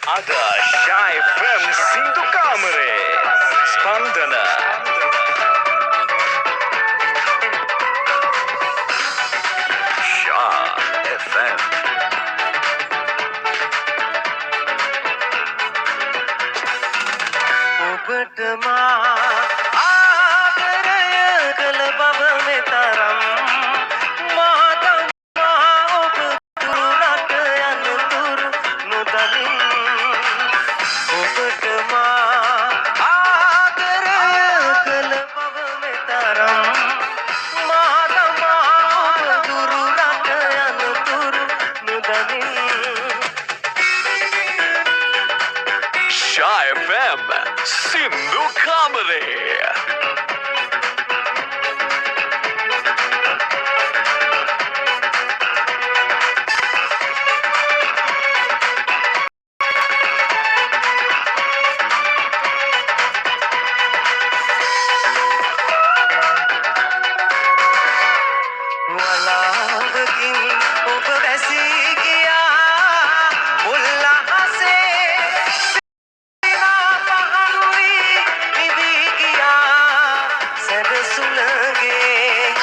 Ada Shy FM Sindu Kamare Spandana Shy FM ඔබටමා ආදරය කළ බව මෙතරම් මාතමා ඔබ දුරට යනතුරු නොදනින් ඔබටමා ආදරය කළ බව මෙතරම් මාතමා ඔබ දුරට යනතුරු නොදනින් Shy FM Sindu Kamare වලාවකින් ඔබ වැසී ගියා උල්ලාසේ සිනා පහන් වී නිවී ගියා සැදසුලගේ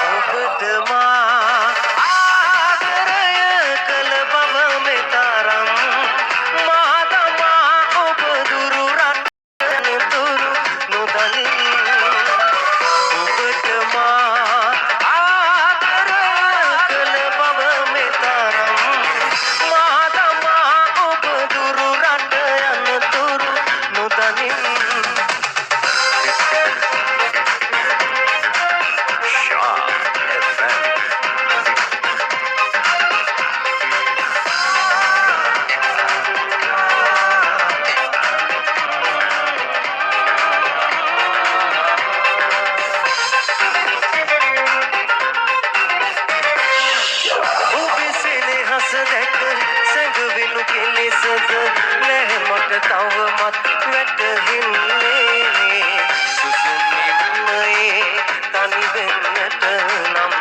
ඔබටමා ආදරය කළ බව මෙතරම් මාතමා ඔබ දුරු රට යනතුරු නොදනින් ඔබටමා ආදරය කළ බව මෙතරම් මාතමා ඔබ දුරු රට යනතුරු නොදනින් Shy FM ඔබේ සෙනෙහස දැක සැඟවෙනු කෙලෙසද නැහැ මට තවමත් වැටහෙන්නේ සුසුම් නිවුණේ තනි වෙන්නට නම්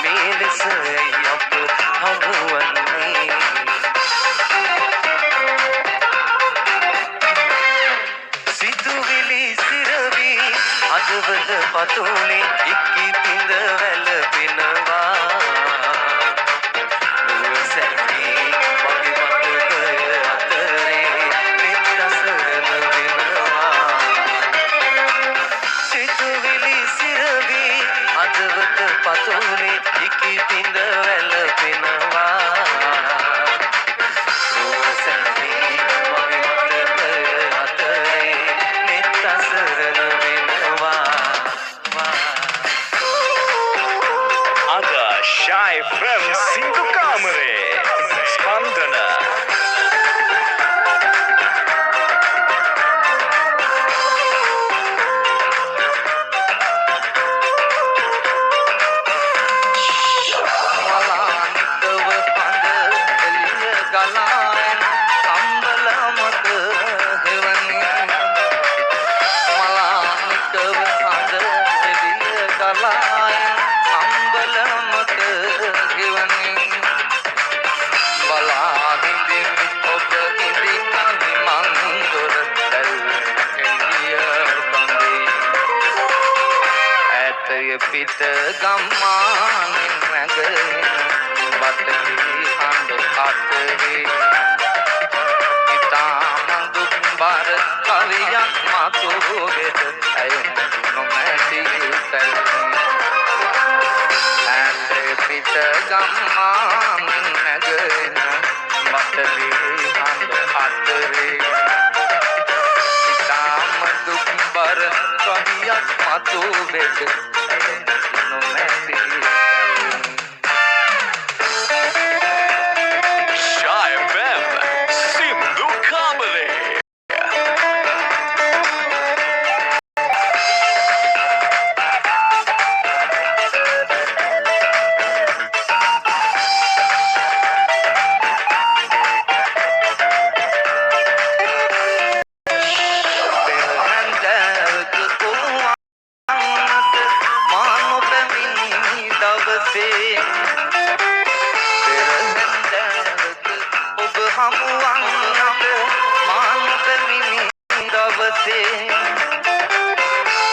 මේ ලෙස ඇයි අප හමුවන්නේ සිතුවිලි සිරවි අදවද පතුලේ ඉක්කි පිඳ වැළපෙනවා නුවසැලී මගේ මතකය අතරේ නෙත් අසරණ වෙනවා සිතුවිලි සිරවි අදවද පතුලේ ඉක්කි පිඳ වැළපෙනවා නුවසැලී මගේ මතකය අතරේ නෙත් අසරණ වෙනවා Ada Shy FM Sindu Kamare Spandana මලානිකව පඳ එළිය ගලායන අම්බල මත හෙවන්නේ මලානිකව පඳ එළිය ගලායන අම්බල මත හෙවන්නේ බලා හිඳින් ඔබ හිඳි කවි මන් දොර දැල් එළිය බඳේ ඇතය පිට ගම්මානෙන් නැගෙන බටහි හඬ අතරේ ඉතාම දුක් බර කවියක් මතු වෙද ඇය නොමැති තැන ඇතය පිට ගම්මානෙන් නැගෙන බටහි හඬ අතරේ ඉතාම දුක් බර කවියක් මතු වෙද ඇය නොමැති තැන Shy FM Sindu Kamare පෙරහැන්දෑවක කුරුවන්නට මා නොපැමිණි හමුවන්නට මානත මිනි දවසේ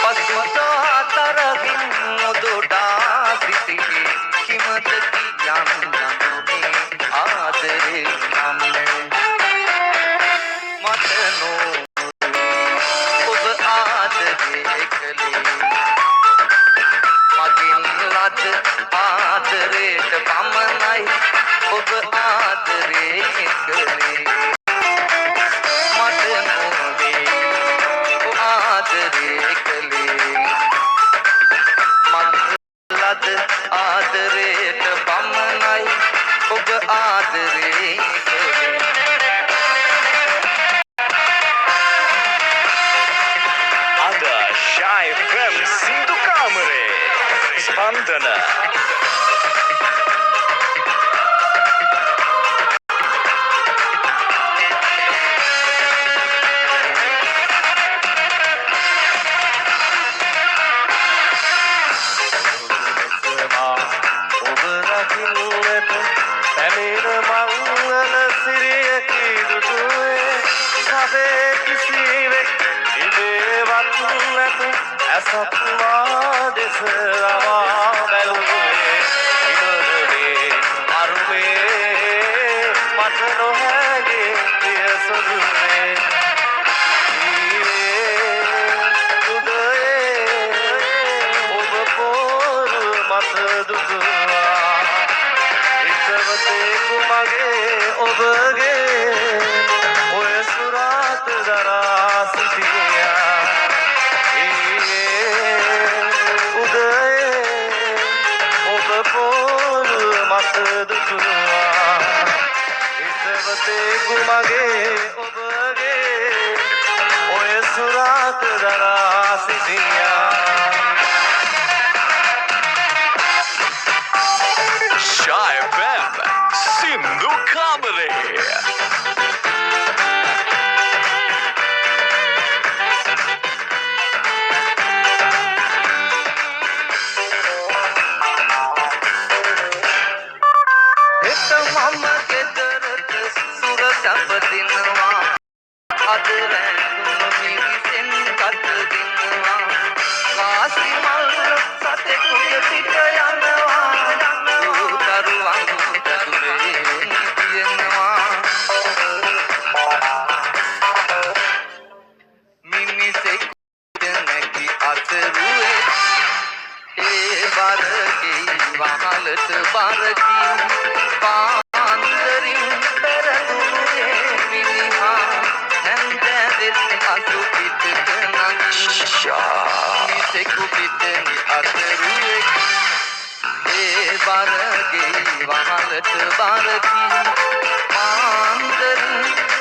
පසුතා තරහින් මුදොඩා සිටියේ කිමද කියන්න නොනේ ආදරේ නම් මට නෝ ඔබ ආදරේ කළේ මගින් ලද ආදරේට පමණයි ඔබ ආදරේ කළේ මට නොවේ ඔබ ආදරේ කළේ මගින් ලද ආදරේට පමණයි ඔබ ආදරේ කළේ Ada Shai FM Sindhu Kamare Spandana ඔබ රකින්නට පැමිණ මංගල සිරිය කිදුටුවේ සබේ කිසිවෙක් ඉබේවත් නැත ඇසත් මා දෙස රවා බැලුවේ ඉමරේ අරුමේ මට නොහැගේ ප්‍රිය සොදුනේ ඔබ පොරු මත දුටුවා හිතවතේ කුමගේ ඔබගේ ඔය සුරාත දරා සිටියා උදයේ ඔබ පොරු මත දුටුවා හිතවතේ කුමගේ ඔබගේ ඔය සුරාත දරා සිටියා Shai FM Sindhu Kamare හිත මම ගෙදරට සුර සැපදිනවා අද රැඳුණු මිරිසෙන් කට දෙනවා වාසි මල් සතෙකුගේ පිට යනවා දරුවන් දුරේ නිදිනවා මිනිසෙකුට නැති අතරුවේ ඒ බරකී වහලට බරකී පාන්දරින් පෙරදුනේ මිනිහා නැන්දැදෙත් අසු පිටට නගී මිනිසෙකු පිටනි අතරුවේ ඒ බරකී වහලට බරකී පාන්දරින්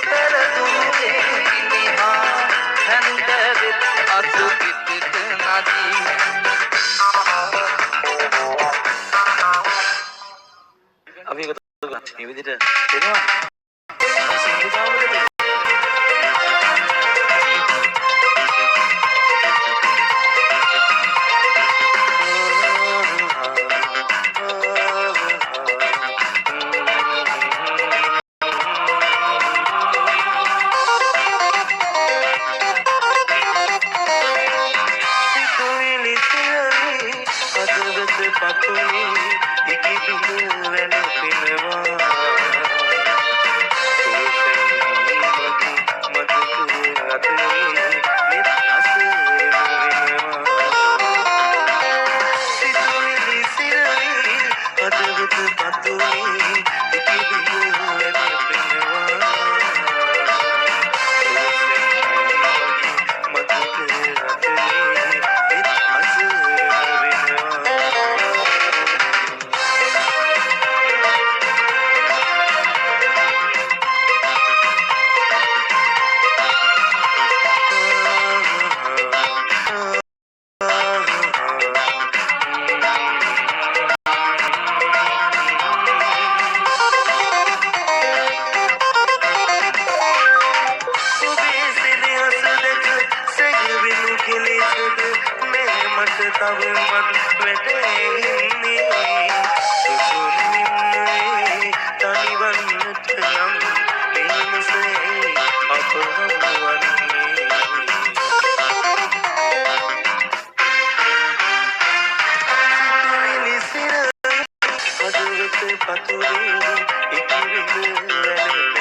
පෙරදුනේ මිනිහා නැන්දැදෙත් අසු පිටට නගී අපි එකතු කරලා මේ විදිහට එනවා සින්දු කාමරේට පතුලේ ඉකිරිද ඇනේ